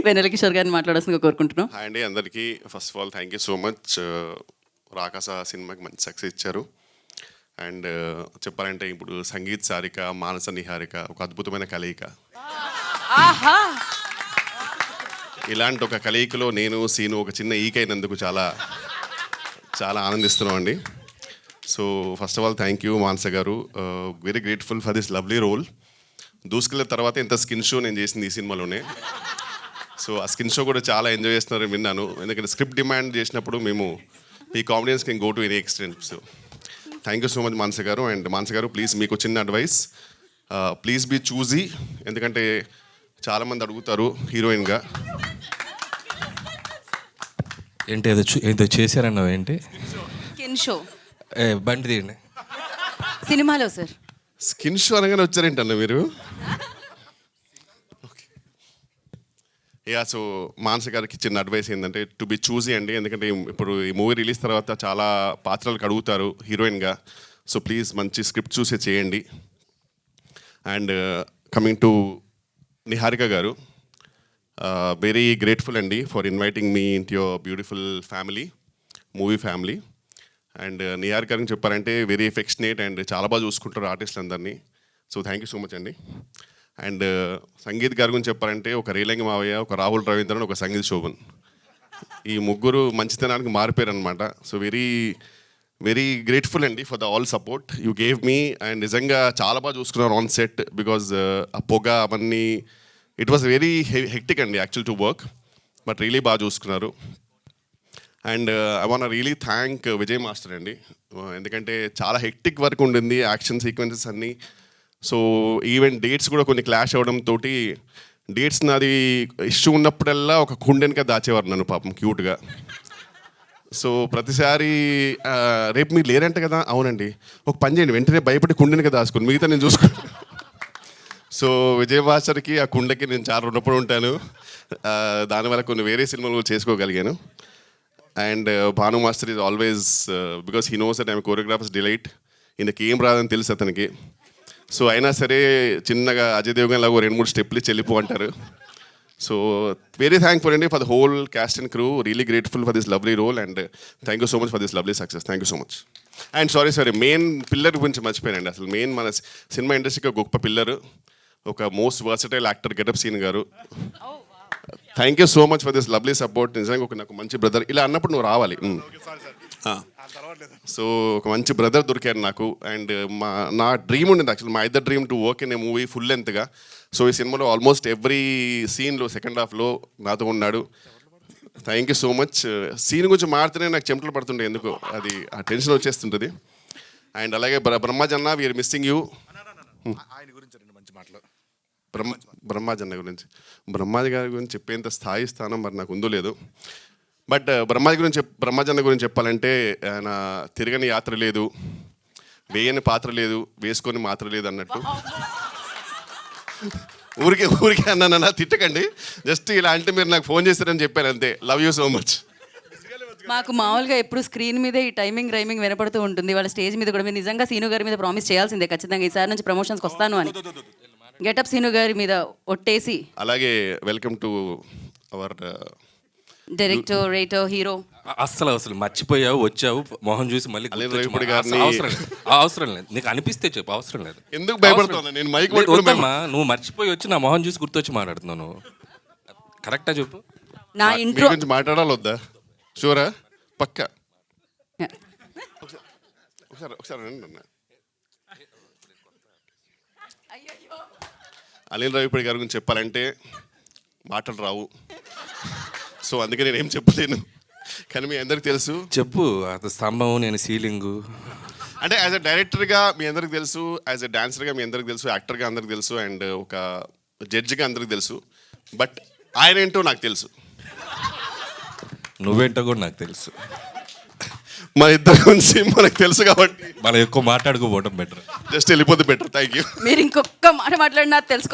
వెన్నెల కిషోర్ గారిని మాట్లాడాల్సిందిగా కోరుకుంటున్నాం. హాయ్ అండి అందరికీ. First of all thank you so much. Rakasa సినిమాకి మంచి సక్సెస్ ఇచ్చారు. అండ్ చెప్పాలంటే ఇప్పుడు సంగీత్ సారిక, మానస నిహారిక ఒక అద్భుతమైన కలయిక. ఇలాంటి ఒక కలయికలో నేను సీను ఒక చిన్న ఈకైనందుకు చాలా చాలా ఆనందిస్తున్నాం అండి. So first of all thank you Manasa garu. Very grateful for this lovely role. దూసుకెళ్ళిన తర్వాత ఇంత స్కిన్ షో నేను చేసింది ఈ సినిమాలోనే. సో ఆ స్కిన్ షో కూడా చాలా ఎంజాయ్ చేస్తున్నారని విన్నాను. ఎందుకంటే స్క్రిప్ట్ డిమాండ్ చేసినప్పుడు మేము ఈ comedians can go to any extent. So thank you so much Manasa garu. And మానస గారు ప్లీజ్ మీకు చిన్న అడ్వైస్, ప్లీజ్ బీ చూజీ. ఎందుకంటే చాలామంది అడుగుతారు హీరోయిన్గా. ఏంటి ఏదో చేశారన్నావు ఏంటి? స్కిన్ షో బండి తీయండి. సినిమాలో సార్ స్కిన్ షో అనగానే వచ్చారేంటన్న మీరు? యా, సో మానస గారికి చిన్న అడ్వైస్ ఏంటంటే టు బి చూజీ అండి. ఎందుకంటే ఇప్పుడు ఈ మూవీ రిలీజ్ తర్వాత చాలా పాత్రలకు అడుగుతారు హీరోయిన్గా. సో ప్లీజ్ మంచి స్క్రిప్ట్ చూసే చేయండి. అండ్ కమింగ్ టు నిహారిక గారు, వెరీ గ్రేట్ఫుల్ అండి ఫర్ ఇన్వైటింగ్ మీ ఇంట్ your beautiful family, movie family. And Niharika గారికి చెప్పారంటే వెరీ ఎఫెక్షనేట్ అండ్ చాలా బాగా చూసుకుంటారు ఆర్టిస్టులు అందరినీ. So thank you so much అండి. అండ్ సంగీత్ గారి గురించి చెప్పాలంటే ఒక రేలంగి మావయ్య, ఒక రాహుల్ రవీంద్రన్, ఒక సంగీత్ శోభన్, ఈ ముగ్గురు మంచితనానికి మారిపోయారు అనమాట. సో వెరీ వెరీ గ్రేట్ఫుల్ అండి for the all support you gave me. And నిజంగా చాలా బాగా చూసుకున్నారు ఆన్ సెట్. బికాజ్ ఆ పొగ అవన్నీ ఇట్ వాస్ వెరీ హెక్టిక్ అండి actual to work, but really బాగా చూసుకున్నారు. And I want really thank Vijay master అండి. ఎందుకంటే చాలా హెక్టిక్ వర్క్ ఉండింది, యాక్షన్ సీక్వెన్సెస్ అన్నీ. సో ఈవెన్ డేట్స్ కూడా కొన్ని క్లాష్ అవ్వడంతో డేట్స్ నాది ఇష్యూ ఉన్నప్పుడల్లా ఒక కుండెనక దాచేవారు నన్ను పాపం క్యూట్గా. సో ప్రతిసారి రేపు మీరు లేరంటే కదా, అవునండి ఒక పని చేయండి వెంటనే భయపడి కుండెనక దాచుకోండి, మిగతా నేను చూసుకుంటాను. సో విజయ్ మాస్టర్కి ఆ కుండకి నేను చాలా రుణపడి ఉంటాను. దానివల్ల కొన్ని వేరే సినిమాలు చేసుకోగలిగాను. And Bhanu master is always because he knows that I'm choreographer's delight. ఈయనకి ఏం రాదని తెలుసు అతనికి. సో అయినా సరే చిన్నగా అజయ్ దేవగన్ లాగా 2-3 స్టెప్లు చెల్లిపో అంటారు. సో వెరీ థ్యాంక్ఫుల్ అండి for the whole cast and crew. Really grateful for this lovely role and thank you so much for this lovely success. Thank you so much. And sorry main pillar గురించి మర్చిపోయానండి. అసలు main మన cinema ఇండస్ట్రీకి గొప్ప pillar, ఒక most versatile actor Getup Seenu garu. Thank you so much for this lovely support. నిజంగా ఒక నాకు మంచి బ్రదర్, ఇలా అన్నప్పుడు నువ్వు రావాలి. సో ఒక మంచి బ్రదర్ దొరికారు నాకు. అండ్ నా డ్రీమ్ ఉండింది యాక్చువల్, మా ఇద్దరు dream to work in a movie full లెంత్గా. సో ఈ సినిమాలో ఆల్మోస్ట్ ఎవ్రీ సీన్లో సెకండ్ హాఫ్లో నాతో ఉన్నాడు. Thank you so much. Seenu గురించి మాడితేనే నాకు చెమటలు పడుతుండే, ఎందుకు అది ఆ టెన్షన్ వచ్చేస్తుంటుంది. అండ్ అలాగే బ్రహ్మాజన్న, వీఆర్ మిస్సింగ్ యూ. బ్రహ్మాజన్న గురించి, బ్రహ్మాజీ గారి గురించి చెప్పేంత స్థాయి స్థానం మరి నాకు ఉందో లేదు. బట్ బ్రహ్మాజన్న గురించి చెప్పాలంటే ఆయన తిరగని యాత్ర లేదు, వేయని పాత్ర లేదు, వేసుకొని మాత్ర లేదు అన్నట్టు. ఊరికే అన్నా తిట్టకండి, జస్ట్ ఇలా అంటే మీరు నాకు ఫోన్ చేస్తారని చెప్పాను అంతే. Love you so much. మాకు మామూలుగా ఎప్పుడు స్క్రీన్ మీదే ఈ టైమింగ్ రైమింగ్ వినపడుతూ ఉంటుంది. వాళ్ళ స్టేజ్ మీద కూడా మీరు నిజంగా సీను గారి మీద ప్రామిస్ చేయాల్సిందే ఖచ్చితంగా, ఈసారి నుంచి ప్రమోషన్స్కి వస్తాను అని. గెటప్ సీను గారి మీద ఒట్టేసి. అలాగే welcome to our director, writer, hero. అసలు మర్చిపోయావు, వచ్చావు, మొహం చూసి మళ్ళీ అవసరం లేదు. నీకు అనిపిస్తే చెప్పు, అవసరం లేదు. ఎందుకు భయపడుతున్నా నేను? మైక్ వద్దమ్మా, నువ్వు మర్చిపోయి వచ్చి నా మొహం చూసి గుర్తొచ్చి మాట్లాడుతున్నాను. కరెక్టా చెప్పు. నా ఇంట్రో గురించి మాట్లాడాలి వద్దా? షూరా? పక్కా? ఒకసారి రండి అన్న. అనిల్ రావిపూడి గారి గురించి చెప్పాలంటే మాటలు రావు. సో అందుకే నేను ఏం చెప్పలేను, కానీ మీ అందరికి తెలుసు. చెప్పు. అది స్తంభం, నేను సీలింగు. అంటే యాజ్ అ డైరెక్టర్గా మీ అందరికి తెలుసు, యాజ్ అ డాన్సర్గా మీ అందరికి తెలుసు, యాక్టర్గా అందరికి తెలుసు, అండ్ ఒక జడ్జిగా అందరికి తెలుసు. బట్ ఆయన ఏంటో నాకు తెలుసు, నువ్వేంటో కూడా నాకు తెలుసు. మన ఇద్దరి గురించి మనకు తెలుసు కాబట్టి మనం ఎక్కువ మాట్లాడుకోపోవడం బెటర్, జస్ట్ వెళ్ళిపోతే బెటర్. Thank you. మీరు ఇంకొక మాట మాట్లాడినా తెలుసుకో.